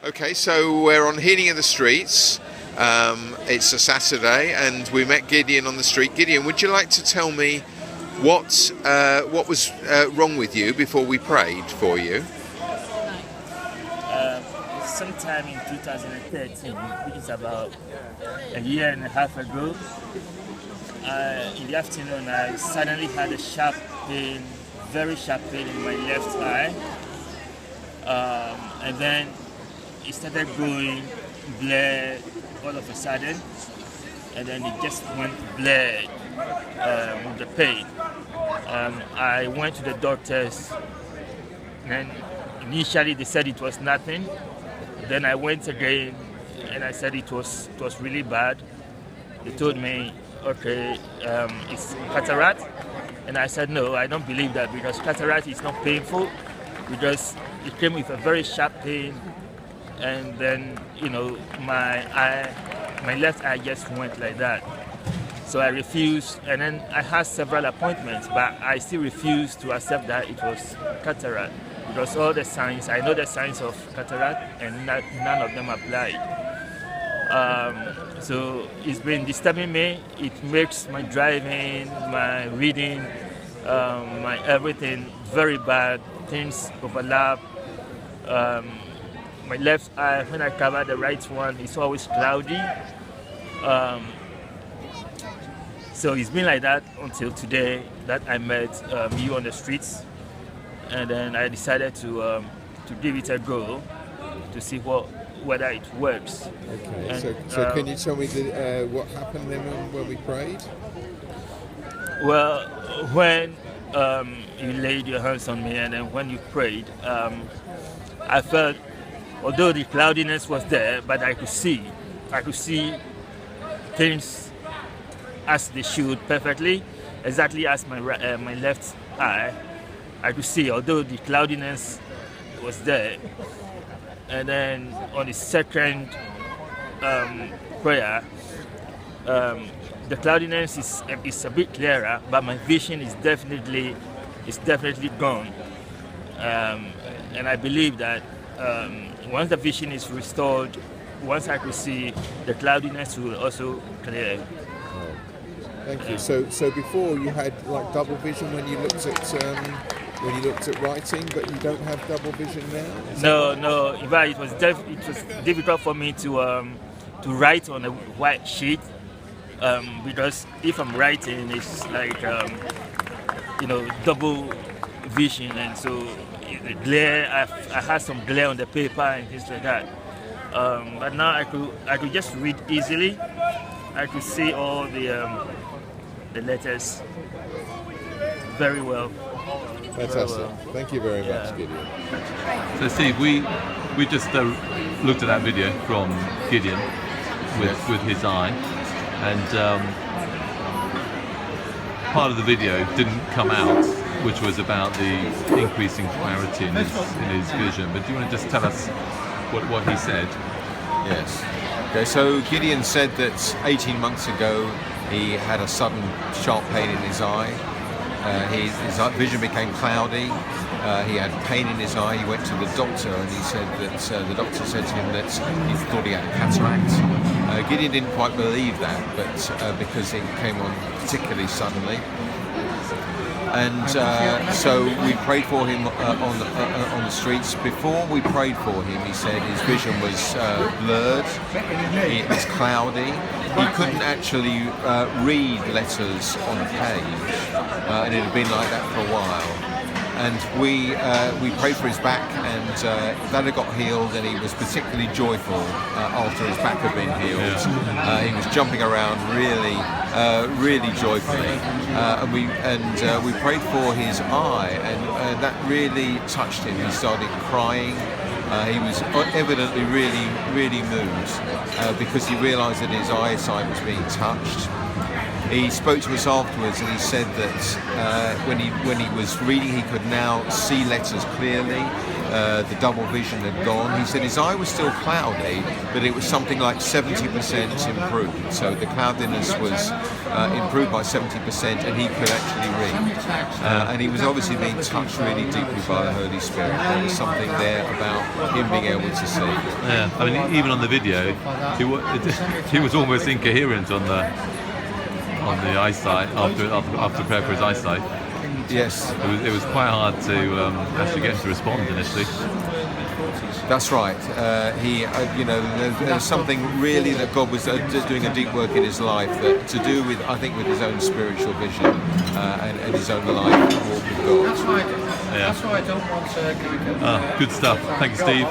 Okay, so we're on Healing in the Streets. It's a Saturday, and we met Gideon on the street. Gideon, would you like to tell me what was wrong with you before we prayed for you? Sometime in 2013, which is about a year and a half ago, in the afternoon, I suddenly had a sharp pain, very sharp pain in my left eye, and then it started going blurred all of a sudden, and then it just went blurred with the pain. I went to the doctors, and initially they said it was nothing. Then I went again, and I said it was really bad. They told me, okay, it's cataract, and I said no, I don't believe that, because cataract is not painful, because it came with a very sharp pain, and then my left eye just went like that. So I refused, and then I had several appointments, but I still refused to accept that it was cataract, because all the signs, I know the signs of cataract, and none of them applied. So it's been disturbing me. It makes my driving, my reading, my everything very bad. Things overlap. My left eye, when I cover the right one, it's always cloudy. So it's been like that until today that I met you on the streets, and then I decided to give it a go to see whether it works. Okay. And, so can you tell me what happened then when we prayed? Well, when you laid your hands on me, and then when you prayed, I felt, although the cloudiness was there, but I could see things as they should perfectly, exactly as my left eye. I could see, although the cloudiness was there. And then on the second prayer, the cloudiness is a bit clearer, but my vision is definitely gone. And I believe that once the vision is restored, once I could see, the cloudiness will also clear. Thank you. So before you had like double vision when you looked at writing, but you don't have double vision now? No. In fact, it was difficult for me to write on a white sheet, because if I'm writing, it's like double vision, and so the glare. I had some glare on the paper and things like that. But now I could just read easily. I could see all the letters very well. Fantastic. Very well. Thank you very much, Gideon. So Steve, we just looked at that video from Gideon with his eye, and part of the video didn't come out, which was about the increasing clarity in his vision. But do you want to just tell us what he said? Yes. Okay, so Gideon said that 18 months ago he had a sudden sharp pain in his eye. His vision became cloudy. He had pain in his eye. He went to the doctor, and he said that the doctor said to him that he thought he had a cataract. Gideon didn't quite believe that, but because it came on particularly suddenly. And so we prayed for him on the streets. Before we prayed for him, he said his vision was blurred, it was cloudy. He couldn't actually read letters on a page, and it had been like that for a while. And we prayed for his back, and that had got healed, and he was particularly joyful after his back had been healed. He was jumping around really joyfully, and we prayed for his eye, and that really touched him. He started crying. He was evidently really moved because he realised that his eyesight was being touched. He spoke to us afterwards, and he said that when he was reading, he could now see letters clearly. the double vision had gone. He said his eye was still cloudy, but it was something like 70% improved. So the cloudiness was improved by 70%, and he could actually read. And he was obviously being touched really deeply by the Holy Spirit. There was something there about him being able to see. Yeah, I mean, even on the video, he was almost incoherent on the eyesight after prayer for his eyesight. Yes, it was quite hard to actually get him to respond initially. That's right. There's something really that God was doing a deep work in his life that to do with, I think, with his own spiritual vision and his own life walk with God. That's why I don't want to. Good stuff. Thank you, Steve.